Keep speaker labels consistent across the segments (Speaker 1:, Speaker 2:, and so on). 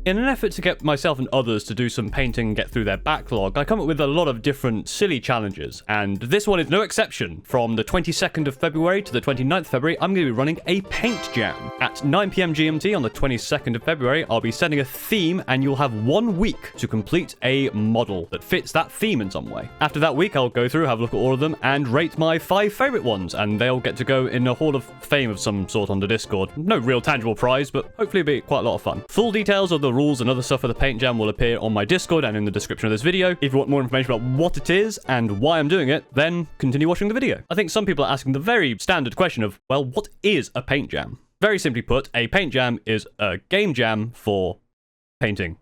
Speaker 1: In an effort to get myself and others to do some painting and get through their backlog, I come up with a lot of different silly challenges, and this one is no exception. From the 22nd of February to the 29th of February, I'm going to be running a paint jam. At 9 PM GMT on the 22nd of February, I'll be setting a theme, and you'll have 1 week to complete a model that fits that theme in some way. After that week, I'll go through, have a look at all of them, and rate my 5 favorite ones, and they'll get to go in a Hall of Fame of some sort on the Discord. No real tangible prize, but hopefully it'll be quite a lot of fun. Full details of the rules and other stuff for the paint jam will appear on my Discord and in the description of this video. If you want more information about what it is and why I'm doing it, then continue watching the video. I think some people are asking the very standard question of, well, what is a paint jam? Very simply put, a paint jam is a game jam for painting.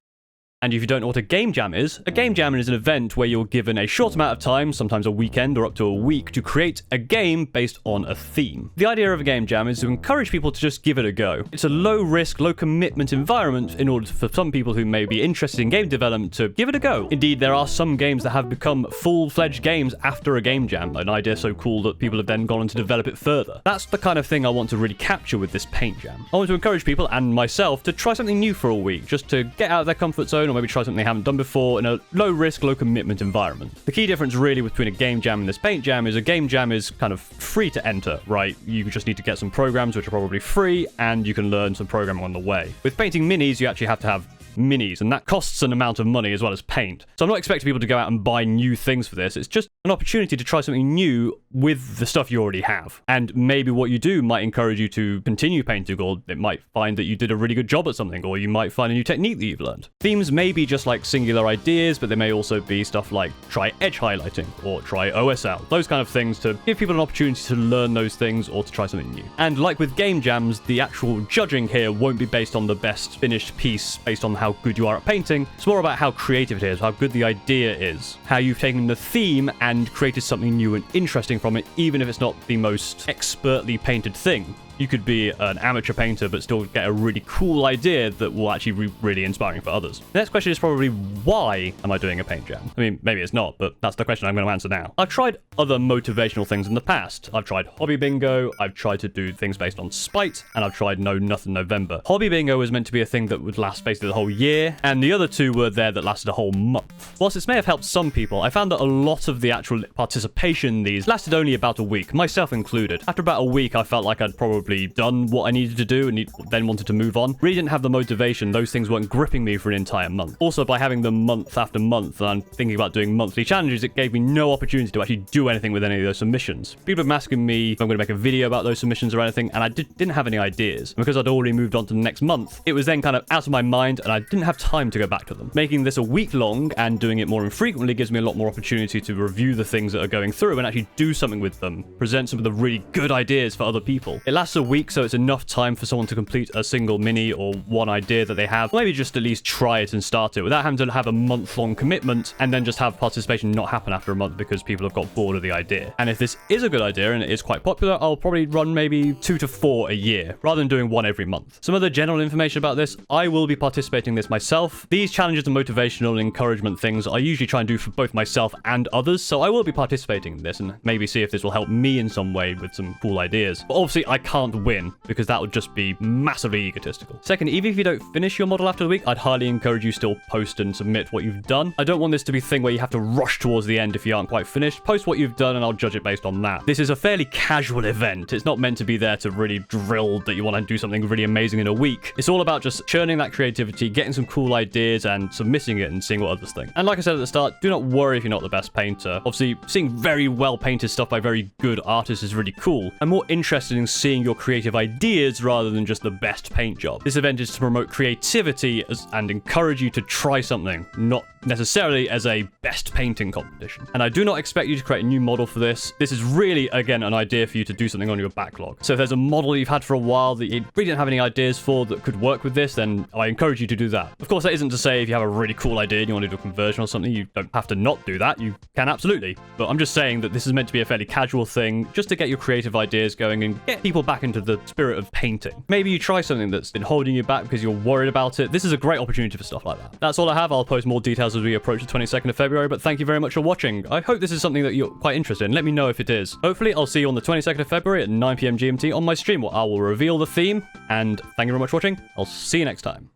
Speaker 1: And if you don't know what a game jam is an event where you're given a short amount of time, sometimes a weekend or up to a week, to create a game based on a theme. The idea of a game jam is to encourage people to just give it a go. It's a low risk, low commitment environment in order for some people who may be interested in game development to give it a go. Indeed, there are some games that have become full-fledged games after a game jam, an idea so cool that people have then gone on to develop it further. That's the kind of thing I want to really capture with this paint jam. I want to encourage people, and myself, to try something new for a week, just to get out of their comfort zone, or maybe try something they haven't done before in a low risk, low commitment environment. The key difference really between a game jam and this paint jam is a game jam is kind of free to enter, right? You just need to get some programs which are probably free, and you can learn some programming on the way. With painting minis, you actually have to have minis, and that costs an amount of money as well as paint. So I'm not expecting people to go out and buy new things for this. It's just an opportunity to try something new with the stuff you already have. And maybe what you do might encourage you to continue painting, or it might find that you did a really good job at something, or you might find a new technique that you've learned. Themes may be just like singular ideas, but they may also be stuff like try edge highlighting or try OSL. Those kind of things to give people an opportunity to learn those things or to try something new. And like with game jams, the actual judging here won't be based on the best finished piece based on how good you are at painting. It's more about how creative it is, how good the idea is, how you've taken the theme and created something new and interesting from it, even if it's not the most expertly painted thing. You could be an amateur painter but still get a really cool idea that will actually be really inspiring for others. The next question is probably, why am I doing a paint jam? I mean, maybe it's not, but that's the question I'm going to answer now. I've tried other motivational things in the past. I've tried hobby bingo, I've tried to do things based on spite, and I've tried No Nothing November. Hobby bingo was meant to be a thing that would last basically the whole year, and the other two were there that lasted a whole month. Whilst this may have helped some people, I found that a lot of the actual participation in these lasted only about a week, myself included. After about a week, I felt like I'd probably done what I needed to do and then wanted to move on. Really didn't have the motivation. Those things weren't gripping me for an entire month. Also, by having them month after month, and I'm thinking about doing monthly challenges, it gave me no opportunity to actually do anything with any of those submissions. People have been asking me if I'm going to make a video about those submissions or anything, and I didn't have any ideas. And because I'd already moved on to the next month, it was then kind of out of my mind, and I didn't have time to go back to them. Making this a week long and doing it more infrequently gives me a lot more opportunity to review the things that are going through and actually do something with them, present some of the really good ideas for other people. It lasts a week, so it's enough time for someone to complete a single mini or one idea that they have, or maybe just at least try it and start it without having to have a month-long commitment and then just have participation not happen after a month because people have got bored of the idea. And if this is a good idea and it is quite popular, I'll probably run maybe 2 to 4 a year rather than doing one every month. Some other general information about this: I will be participating in this myself. These challenges and motivational and encouragement things I usually try and do for both myself and others, so I will be participating in this and maybe see if this will help me in some way with some cool ideas. But obviously I can't win, because that would just be massively egotistical. Second, even if you don't finish your model after the week, I'd highly encourage you still post and submit what you've done. I don't want this to be a thing where you have to rush towards the end if you aren't quite finished. Post what you've done and I'll judge it based on that. This is a fairly casual event. It's not meant to be there to really drill that you want to do something really amazing in a week. It's all about just churning that creativity, getting some cool ideas and submitting it and seeing what others think. And like I said at the start, do not worry if you're not the best painter. Obviously, seeing very well painted stuff by very good artists is really cool. I'm more interested in seeing your creative ideas rather than just the best paint job. This event is to promote creativity and encourage you to try something, not necessarily as a best painting competition. And I do not expect you to create a new model for this. This is really, again, an idea for you to do something on your backlog. So if there's a model you've had for a while that you really didn't have any ideas for that could work with this, then I encourage you to do that. Of course, that isn't to say if you have a really cool idea and you want to do a conversion or something, you don't have to not do that. You can absolutely. But I'm just saying that this is meant to be a fairly casual thing, just to get your creative ideas going and get people back into the spirit of painting. Maybe you try something that's been holding you back because you're worried about it. This is a great opportunity for stuff like that. That's all I have. I'll post more details as we approach the 22nd of February, but thank you very much for watching. I hope this is something that you're quite interested in. Let me know if it is. Hopefully, I'll see you on the 22nd of February at 9 PM GMT on my stream, where I will reveal the theme, and thank you very much for watching. I'll see you next time.